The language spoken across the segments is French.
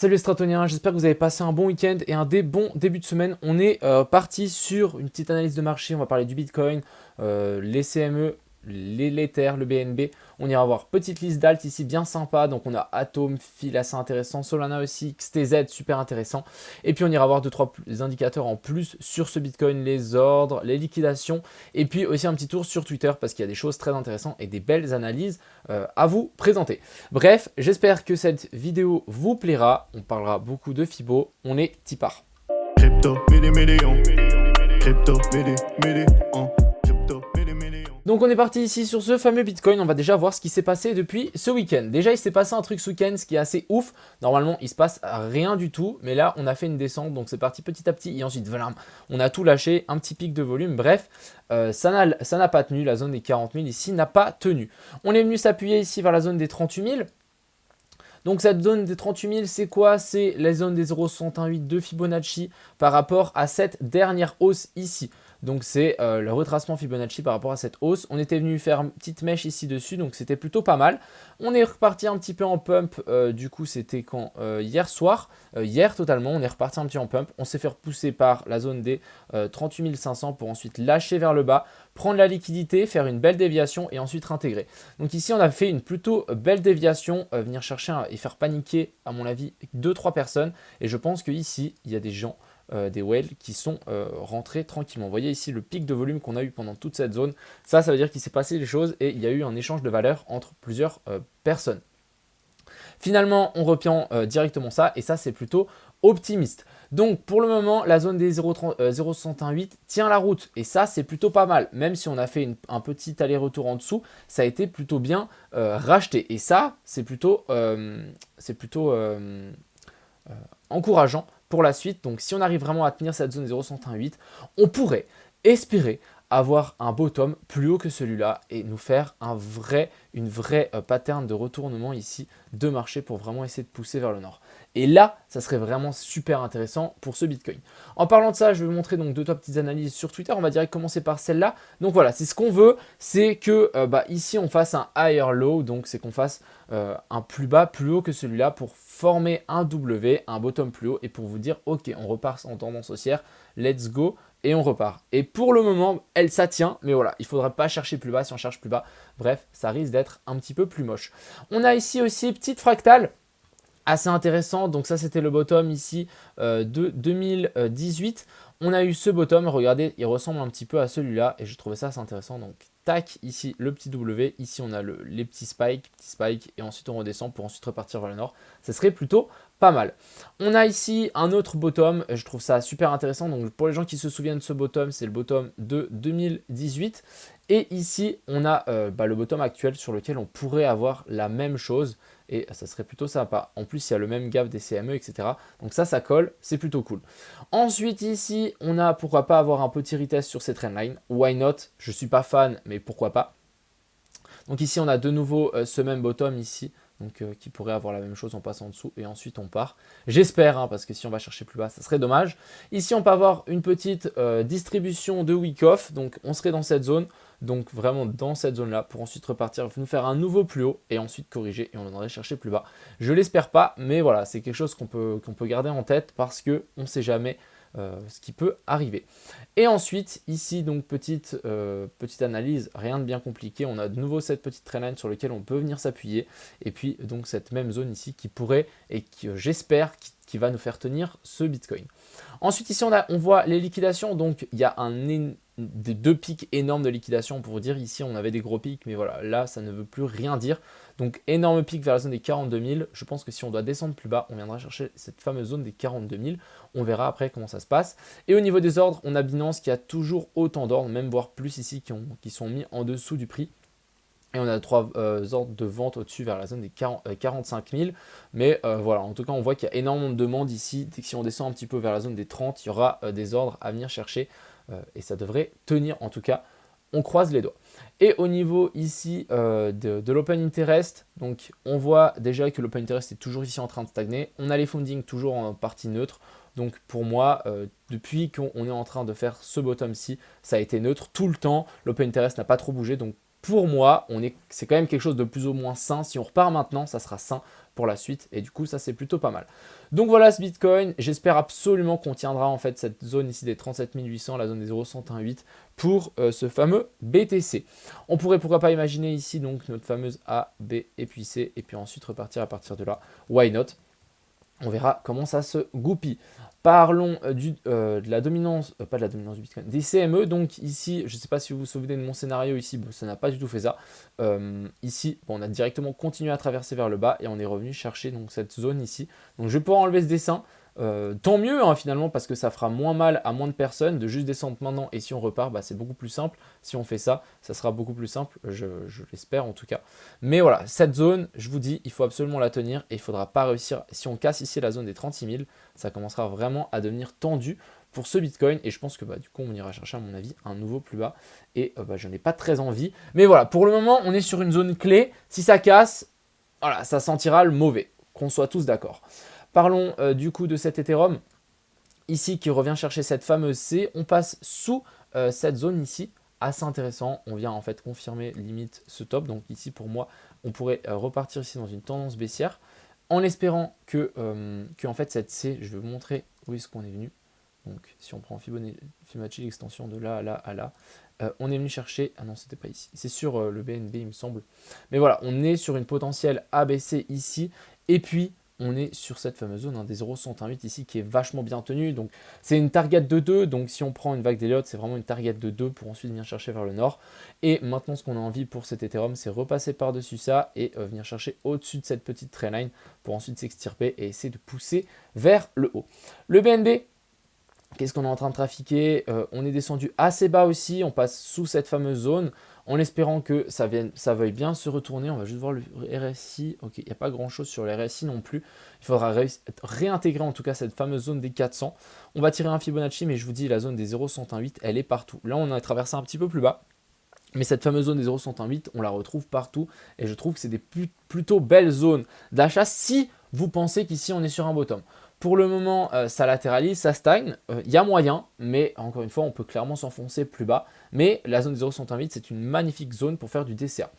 Salut les Stratoniens, j'espère que vous avez passé un bon week-end et un bon début de semaine. On est parti sur une petite analyse de marché, on va parler du Bitcoin, les CME, l'Ether, le BNB. On ira voir petite liste d'alt ici bien sympa, donc on a Atom, Phil assez intéressant, Solana aussi, XTZ super intéressant. Et puis on ira voir 2-3 indicateurs en plus sur ce Bitcoin, les ordres, les liquidations. Et puis aussi un petit tour sur Twitter parce qu'il y a des choses très intéressantes et des belles analyses à vous présenter. Bref, j'espère que cette vidéo vous plaira. On parlera beaucoup de Fibo. On est tipar. Crypto, millions. Crypto, millions. Crypto, millions. Donc on est parti ici sur ce fameux Bitcoin. On va déjà voir ce qui s'est passé depuis ce week-end. Déjà, il s'est passé un truc ce week-end, ce qui est assez ouf. Normalement, il se passe rien du tout. Mais là, on a fait une descente. Donc c'est parti petit à petit. Et ensuite, voilà, on a tout lâché. Un petit pic de volume. Bref, ça n'a pas tenu. La zone des 40 000 ici n'a pas tenu. On est venu s'appuyer ici vers la zone des 38 000. Donc cette zone des 38 000, c'est quoi? C'est la zone des 0,68 de Fibonacci par rapport à cette dernière hausse ici. Donc c'est le retracement Fibonacci par rapport à cette hausse. On était venu faire une petite mèche ici dessus, donc c'était plutôt pas mal. On est reparti un petit peu en pump, du coup c'était quand hier soir, hier totalement, on est reparti un petit en pump. On s'est fait repousser par la zone des 38 500 pour ensuite lâcher vers le bas, prendre la liquidité, faire une belle déviation et ensuite réintégrer. Donc ici on a fait une plutôt belle déviation, venir chercher et faire paniquer à mon avis 2-3 personnes. Et je pense qu'ici il y a des gens, des whales qui sont rentrés tranquillement. Vous voyez ici le pic de volume qu'on a eu pendant toute cette zone. Ça veut dire qu'il s'est passé des choses et il y a eu un échange de valeur entre plusieurs personnes. Finalement, on reprend directement ça et ça, c'est plutôt optimiste. Donc, pour le moment, la zone des 0,68 tient la route et ça, c'est plutôt pas mal. Même si on a fait un petit aller-retour en dessous, ça a été plutôt bien racheté. Et ça, c'est plutôt encourageant pour la suite. Donc si on arrive vraiment à tenir cette zone 0,68, on pourrait espérer avoir un bottom plus haut que celui-là et nous faire une vraie pattern de retournement ici de marché pour vraiment essayer de pousser vers le nord. Et là, ça serait vraiment super intéressant pour ce Bitcoin. En parlant de ça, je vais vous montrer donc 2-3 petites analyses sur Twitter. On va direct commencer par celle-là. Donc voilà, c'est ce qu'on veut, c'est que ici on fasse un higher low, donc c'est qu'on fasse un plus bas, plus haut que celui-là pour former un W, un bottom plus haut et pour vous dire ok, on repart en tendance haussière, let's go. Et on repart. Et pour le moment, ça tient, mais voilà, il ne faudra pas chercher plus bas si on cherche plus bas. Bref, ça risque d'être un petit peu plus moche. On a ici aussi petite fractale, assez intéressant. Donc ça, c'était le bottom ici de 2018. On a eu ce bottom, regardez, il ressemble un petit peu à celui-là et je trouvais ça assez intéressant. Donc tac, ici le petit W, ici on a les petits spikes, et ensuite on redescend pour ensuite repartir vers le nord. Ça serait plutôt pas mal. On a ici un autre bottom, je trouve ça super intéressant. Donc pour les gens qui se souviennent de ce bottom, c'est le bottom de 2018. Et ici, on a le bottom actuel sur lequel on pourrait avoir la même chose. Et ça serait plutôt sympa. En plus, il y a le même gap des CME, etc. Donc ça colle, c'est plutôt cool. Ensuite, ici, on a pourquoi pas avoir un petit retest sur cette trendline. Why not? Je ne suis pas fan, mais pourquoi pas. Donc ici, on a de nouveau ce même bottom ici. Donc qui pourrait avoir la même chose en passant en dessous et ensuite on part. J'espère, hein, parce que si on va chercher plus bas, ça serait dommage. Ici, on peut avoir une petite distribution de week off. Donc on serait dans cette zone. Donc vraiment dans cette zone-là pour ensuite repartir, nous faire un nouveau plus haut et ensuite corriger et on viendrait chercher plus bas. Je l'espère pas, mais voilà, c'est quelque chose qu'on peut garder en tête parce qu'on ne sait jamais ce qui peut arriver. Et ensuite, ici, donc petite analyse, rien de bien compliqué. On a de nouveau cette petite trendline sur laquelle on peut venir s'appuyer. Et puis, donc cette même zone ici qui pourrait et qui, j'espère, qui va nous faire tenir ce Bitcoin. Ensuite, ici, on voit les liquidations. Donc, il y a des deux pics énormes de liquidation. Pour vous dire, ici, on avait des gros pics, mais voilà, là, ça ne veut plus rien dire. Donc, énorme pic vers la zone des 42 000. Je pense que si on doit descendre plus bas, on viendra chercher cette fameuse zone des 42 000. On verra après comment ça se passe. Et au niveau des ordres, on a Binance qui a toujours autant d'ordres, même voire plus ici, qui sont mis en dessous du prix. Et on a 3 ordres de vente au-dessus vers la zone des 45 000. Mais voilà, en tout cas, on voit qu'il y a énormément de demandes ici. Dès que si on descend un petit peu vers la zone des 30, il y aura des ordres à venir chercher. Et ça devrait tenir, en tout cas, on croise les doigts. Et au niveau ici de l'open interest, donc on voit déjà que l'open interest est toujours ici en train de stagner. On a les funding toujours en partie neutre. Donc pour moi, depuis qu'on est en train de faire ce bottom-ci, ça a été neutre tout le temps. L'open interest n'a pas trop bougé. Donc pour moi, c'est quand même quelque chose de plus ou moins sain. Si on repart maintenant, ça sera sain pour la suite. Et du coup, ça, c'est plutôt pas mal. Donc voilà ce Bitcoin. J'espère absolument qu'on tiendra en fait cette zone ici des 37 800, la zone des 0,118 pour ce fameux BTC. On pourrait pourquoi pas imaginer ici donc notre fameuse A, B et puis C. Et puis ensuite repartir à partir de là. Why not? On verra comment ça se goupille. Parlons de la dominance, pas de la dominance du Bitcoin, des CME. Donc ici, je ne sais pas si vous vous souvenez de mon scénario ici, bon, ça n'a pas du tout fait ça. Ici, bon, on a directement continué à traverser vers le bas et on est revenu chercher donc, cette zone ici. Donc je vais pouvoir enlever ce dessin. Tant mieux hein, finalement parce que ça fera moins mal à moins de personnes de juste descendre maintenant et si on repart bah, c'est beaucoup plus simple. Si on fait ça, ça sera beaucoup plus simple, je l'espère en tout cas. Mais voilà, cette zone, je vous dis, il faut absolument la tenir et il ne faudra pas réussir. Si on casse ici la zone des 36 000, ça commencera vraiment à devenir tendu pour ce Bitcoin et je pense que bah, du coup on ira chercher à mon avis un nouveau plus bas et bah, je n'ai pas très envie. Mais voilà, pour le moment on est sur une zone clé, si ça casse, voilà, ça sentira le mauvais, qu'on soit tous d'accord. Parlons du coup de cet Ethereum, ici qui revient chercher cette fameuse C. On passe sous cette zone ici, assez intéressant. On vient en fait confirmer limite ce top. Donc ici pour moi, on pourrait repartir ici dans une tendance baissière en espérant que en fait cette C, je vais vous montrer où est-ce qu'on est venu. Donc si on prend Fibonacci, l'extension de là à là à là, on est venu chercher, ah non c'était pas ici, c'est sur le BNB il me semble. Mais voilà, on est sur une potentielle ABC ici et puis on est sur cette fameuse zone des 0,118 ici qui est vachement bien tenue. Donc c'est une target de 2. Donc si on prend une vague d'Elliott, c'est vraiment une target de 2 pour ensuite venir chercher vers le nord. Et maintenant, ce qu'on a envie pour cet Ethereum, c'est repasser par-dessus ça et venir chercher au-dessus de cette petite trendline pour ensuite s'extirper et essayer de pousser vers le haut. Le BNB, qu'est-ce qu'on est en train de trafiquer? On est descendu assez bas aussi. On passe sous cette fameuse zone en espérant que ça veuille bien se retourner. On va juste voir le RSI. Ok, il n'y a pas grand chose sur le RSI non plus. Il faudra réintégrer en tout cas cette fameuse zone des 400. On va tirer un Fibonacci, mais je vous dis, la zone des 0,118, elle est partout. Là, on a traversé un petit peu plus bas. Mais cette fameuse zone des 0,118, on la retrouve partout. Et je trouve que c'est des plutôt belles zones d'achat si vous pensez qu'ici, on est sur un bottom. Pour le moment, ça latéralise, ça stagne. Il y a moyen, mais encore une fois, on peut clairement s'enfoncer plus bas. Mais la zone des 0,128, c'est une magnifique zone pour faire du DCA.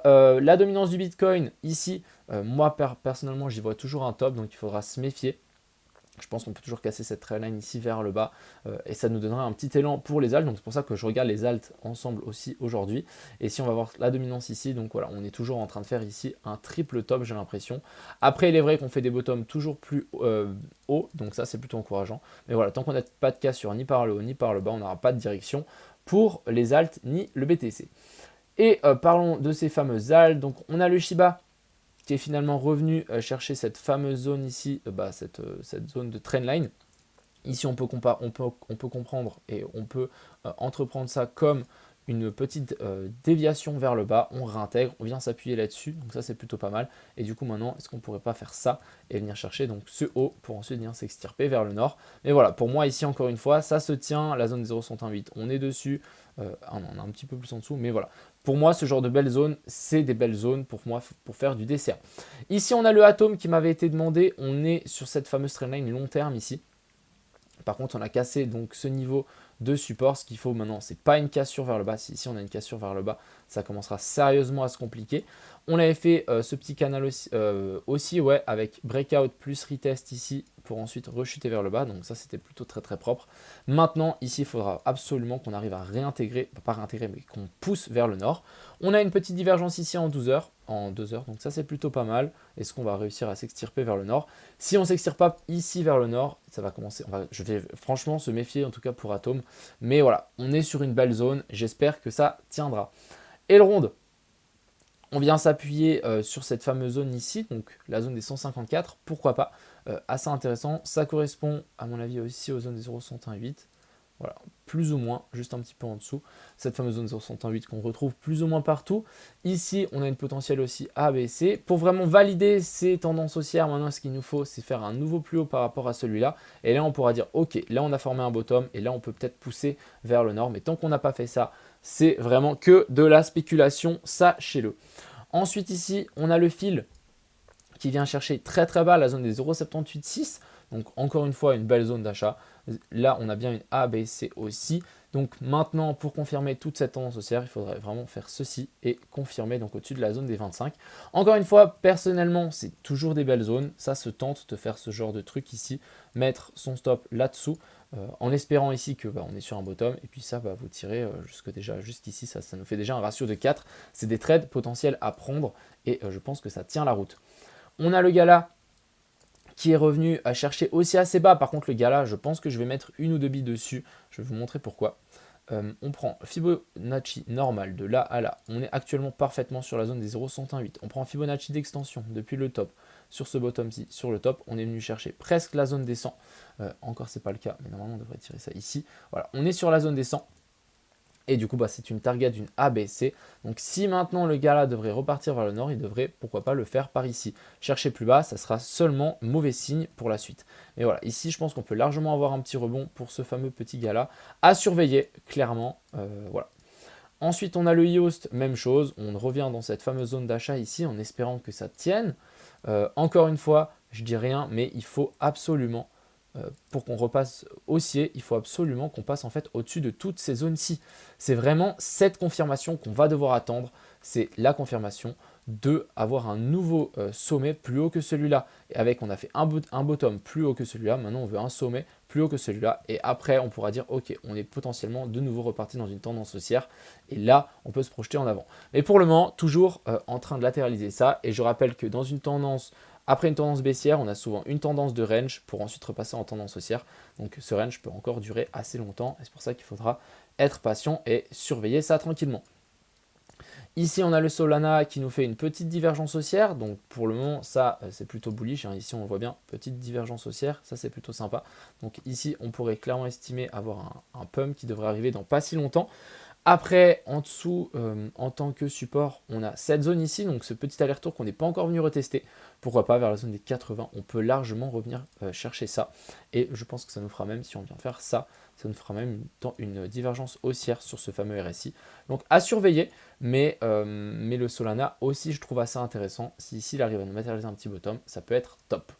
La dominance du Bitcoin, ici, moi personnellement, j'y vois toujours un top, donc il faudra se méfier. Je pense qu'on peut toujours casser cette trendline ici vers le bas et ça nous donnera un petit élan pour les alts. Donc c'est pour ça que je regarde les alts ensemble aussi aujourd'hui. Et si on va voir la dominance ici, donc voilà, on est toujours en train de faire ici un triple top, j'ai l'impression. Après, il est vrai qu'on fait des bottoms toujours plus hauts, donc ça c'est plutôt encourageant. Mais voilà, tant qu'on n'a pas de cassure ni par le haut ni par le bas, on n'aura pas de direction pour les alts ni le BTC. Et parlons de ces fameuses alts. Donc on a le Shiba qui est finalement revenu chercher cette fameuse zone ici, cette zone de trendline. Ici, on peut comprendre et on peut entreprendre ça comme une petite déviation vers le bas. On réintègre, on vient s'appuyer là-dessus. Donc ça, c'est plutôt pas mal. Et du coup, maintenant, est-ce qu'on ne pourrait pas faire ça et venir chercher donc ce haut pour ensuite venir s'extirper vers le nord? Mais voilà, pour moi, ici, encore une fois, ça se tient. La zone des 0,118, on est dessus. On est un petit peu plus en dessous, mais voilà. Pour moi, ce genre de belles zones, c'est des belles zones pour moi pour faire du DCA. Ici, on a le Atom qui m'avait été demandé. On est sur cette fameuse trendline long terme ici. Par contre, on a cassé donc ce niveau de support. Ce qu'il faut maintenant, c'est pas une cassure vers le bas. Si ici on a une cassure vers le bas, ça commencera sérieusement à se compliquer. On avait fait ce petit canal aussi ouais, avec breakout plus retest ici pour ensuite rechuter vers le bas. Donc ça, c'était plutôt très très propre. Maintenant, ici, il faudra absolument qu'on arrive à réintégrer, pas réintégrer, mais qu'on pousse vers le nord. On a une petite divergence ici en 12 heures. En 2 heures, donc ça c'est plutôt pas mal. Est-ce qu'on va réussir à s'extirper vers le nord? Si on ne s'extirpe pas ici vers le nord, ça va commencer. Je vais franchement se méfier en tout cas pour Atom. Mais voilà, on est sur une belle zone. J'espère que ça tiendra. Elrond, on vient s'appuyer sur cette fameuse zone ici, donc la zone des 154. Pourquoi pas? Assez intéressant. Ça correspond à mon avis aussi aux zones des 0,118. Voilà, plus ou moins, juste un petit peu en dessous. Cette fameuse zone 0,108 qu'on retrouve plus ou moins partout. Ici, on a une potentielle aussi ABC. Pour vraiment valider ces tendances haussières, maintenant, ce qu'il nous faut, c'est faire un nouveau plus haut par rapport à celui-là. Et là, on pourra dire, ok, là, on a formé un bottom. Et là, on peut peut-être pousser vers le nord. Mais tant qu'on n'a pas fait ça, c'est vraiment que de la spéculation, sachez-le. Ensuite, ici, on a le fil qui vient chercher très très bas la zone des 0,786. Donc encore une fois, une belle zone d'achat. Là, on a bien une A, B, C aussi. Donc maintenant, pour confirmer toute cette tendance haussière, il faudrait vraiment faire ceci et confirmer donc au-dessus de la zone des 25. Encore une fois, personnellement, c'est toujours des belles zones. Ça se tente de faire ce genre de truc ici, mettre son stop là-dessous, en espérant ici que on est sur un bottom. Et puis ça, vous tirez jusqu'ici, ça nous fait déjà un ratio de 4. C'est des trades potentiels à prendre et je pense que ça tient la route. On a le gala qui est revenu à chercher aussi assez bas. Par contre, le gala, je pense que je vais mettre une ou deux billes dessus. Je vais vous montrer pourquoi. On prend Fibonacci normal de là à là. On est actuellement parfaitement sur la zone des 0,108. On prend Fibonacci d'extension depuis le top. Sur ce bottom-ci, sur le top, on est venu chercher presque la zone des 100. Encore, c'est pas le cas, mais normalement, on devrait tirer ça ici. Voilà, on est sur la zone des 100. Et du coup, c'est une target d'une ABC. Donc si maintenant le gars là devrait repartir vers le nord, il devrait pourquoi pas le faire par ici. Chercher plus bas, ça sera seulement mauvais signe pour la suite. Mais voilà, ici je pense qu'on peut largement avoir un petit rebond pour ce fameux petit gars là. À surveiller, clairement. Voilà. Ensuite, on a le Yoast, même chose. On revient dans cette fameuse zone d'achat ici en espérant que ça tienne. Encore une fois, je dis rien, mais il faut absolument... pour qu'on repasse haussier, il faut absolument qu'on passe en fait au-dessus de toutes ces zones-ci. C'est vraiment cette confirmation qu'on va devoir attendre. C'est la confirmation d'avoir un nouveau sommet plus haut que celui-là. Et avec, on a fait un bottom plus haut que celui-là. Maintenant, on veut un sommet plus haut que celui-là. Et après, on pourra dire, ok, on est potentiellement de nouveau reparti dans une tendance haussière. Et là, on peut se projeter en avant. Mais pour le moment, toujours en train de latéraliser ça. Et je rappelle que dans une tendance... Après une tendance baissière, on a souvent une tendance de range pour ensuite repasser en tendance haussière. Donc ce range peut encore durer assez longtemps et c'est pour ça qu'il faudra être patient et surveiller ça tranquillement. Ici, on a le Solana qui nous fait une petite divergence haussière. Donc pour le moment, ça, c'est plutôt bullish. Ici, on voit bien, petite divergence haussière. Ça, c'est plutôt sympa. Donc ici, on pourrait clairement estimer avoir un pump qui devrait arriver dans pas si longtemps. Après, en dessous, en tant que support, on a cette zone ici, donc ce petit aller-retour qu'on n'est pas encore venu retester. Pourquoi pas vers la zone des 80, on peut largement revenir chercher ça. Et je pense que ça nous fera même, si on vient faire ça, ça nous fera même une divergence haussière sur ce fameux RSI. Donc à surveiller, mais le Solana aussi, je trouve assez intéressant. Si ici, il arrive à nous matérialiser un petit bottom, ça peut être top.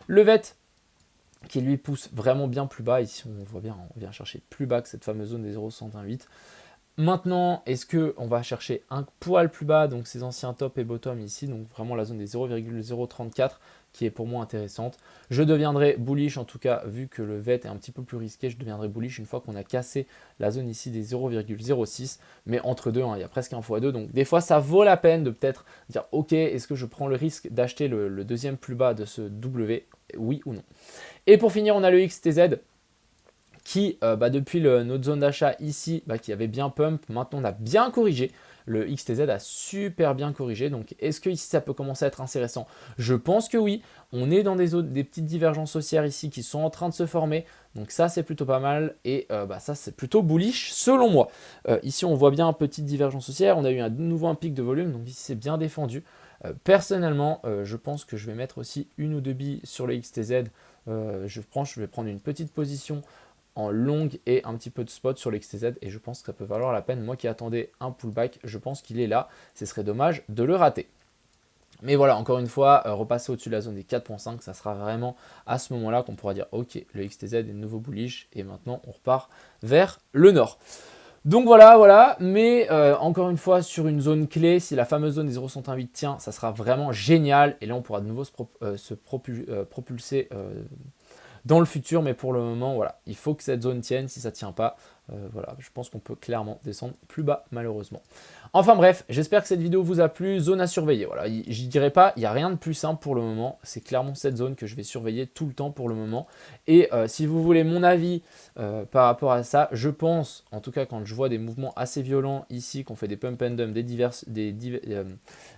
Le VET, qui lui pousse vraiment bien plus bas. Ici, on voit bien, on vient chercher plus bas que cette fameuse zone des 0,128. Maintenant, est-ce qu'on va chercher un poil plus bas, donc ces anciens top et bottom ici, donc vraiment la zone des 0,034 qui est pour moi intéressante. Je deviendrai bullish, en tout cas, vu que le VET est un petit peu plus risqué, je deviendrai bullish une fois qu'on a cassé la zone ici des 0,06, mais entre deux, il y a presque un x2, donc des fois ça vaut la peine de peut-être dire, ok, est-ce que je prends le risque d'acheter le deuxième plus bas de ce W, oui ou non. Et pour finir, on a le XTZ, qui, depuis notre zone d'achat ici, qui avait bien pump, maintenant on a bien corrigé. Le XTZ a super bien corrigé. Donc, est-ce que ici ça peut commencer à être intéressant? Je pense que oui. On est dans des petites divergences haussières ici qui sont en train de se former. Donc ça, c'est plutôt pas mal. Et ça, c'est plutôt bullish selon moi. Ici, on voit bien une petite divergence haussière. On a eu un nouveau un pic de volume. Donc ici, c'est bien défendu. Personnellement, je pense que je vais mettre aussi une ou deux billes sur le XTZ. Je vais prendre une petite position en longue et un petit peu de spot sur l'XTZ et je pense que ça peut valoir la peine. Moi qui attendais un pullback, je pense qu'il est là. Ce serait dommage de le rater. Mais voilà, encore une fois, repasser au-dessus de la zone des 4.5, ça sera vraiment à ce moment-là qu'on pourra dire ok, le XTZ est de nouveau bullish et maintenant on repart vers le nord. Donc voilà, mais encore une fois sur une zone clé, si la fameuse zone des 0,108 tient, ça sera vraiment génial et là on pourra de nouveau se propulser dans le futur, mais pour le moment, voilà, il faut que cette zone tienne. Si ça ne tient pas, voilà, je pense qu'on peut clairement descendre plus bas, malheureusement. Enfin bref, j'espère que cette vidéo vous a plu. Zone à surveiller, voilà, je dirais pas, il n'y a rien de plus simple pour le moment. C'est clairement cette zone que je vais surveiller tout le temps pour le moment. Et si vous voulez mon avis par rapport à ça, je pense, en tout cas quand je vois des mouvements assez violents ici, qu'on fait des pump and dump, des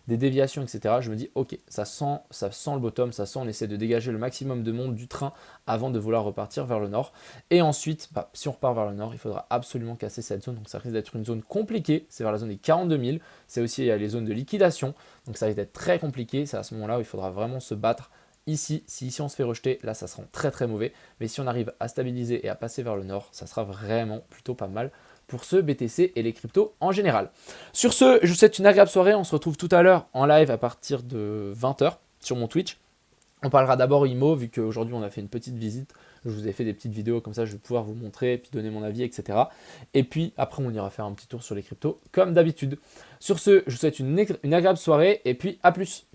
déviations, etc., je me dis ok, ça sent le bottom, ça sent, on essaie de dégager le maximum de monde du train avant de vouloir repartir vers le nord. Et ensuite, si on repart vers le nord, il faudra absolument casser cette zone. Donc ça risque d'être une zone compliquée, c'est vers la zone des 42 000. C'est aussi les zones de liquidation, donc ça risque d'être très compliqué. C'est à ce moment-là où il faudra vraiment se battre. Ici, si ici on se fait rejeter, là ça sera très très mauvais. Mais si on arrive à stabiliser et à passer vers le nord, ça sera vraiment plutôt pas mal pour ce BTC et les cryptos en général. Sur ce, je vous souhaite une agréable soirée. On se retrouve tout à l'heure en live à partir de 20 h. sur mon Twitch. On parlera d'abord IMO, vu qu'aujourd'hui on a fait une petite visite. Je vous ai fait des petites vidéos comme ça, je vais pouvoir vous montrer et puis donner mon avis, etc. Et puis après, on ira faire un petit tour sur les cryptos comme d'habitude. Sur ce, je vous souhaite une agréable soirée et puis à plus.